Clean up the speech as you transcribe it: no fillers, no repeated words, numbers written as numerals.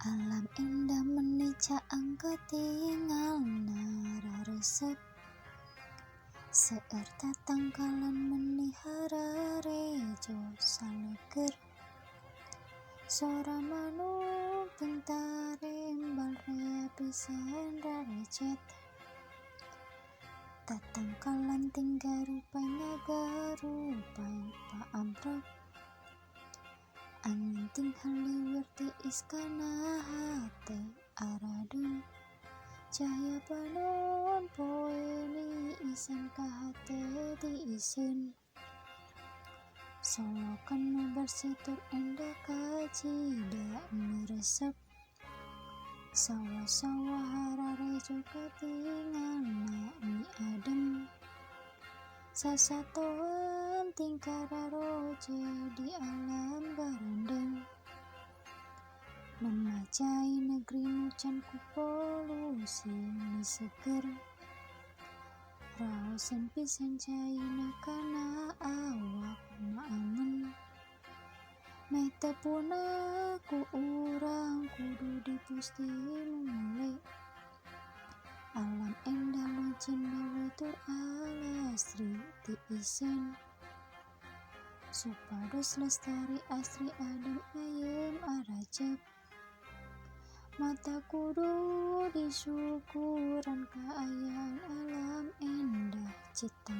Alam indah menica angka tinggal nara resep seueur tatangkalan menihara rejo saleger sora manuk ting tarembal rea pisan rarecet tatangkalan ting garupai paamprep angin ting haliweur tiis kana hate aradeung cahaya panon poe niisan ka hate tiiseun solokan nu bersitur endah kajida meresep sawah-sawah hararejo katingalna mi adem sasatoan ting kararoje di alam barendeng memajai negeri nu can ku polusi mi seger raosan pisan caina kana awak maamun meh tepuna ku urang kudu dipusti mule alam endah leucin babatur alasri tiiseun supados lestari asri adem ayem aracep mata kudu disyukuran kaayaan alam endah cipta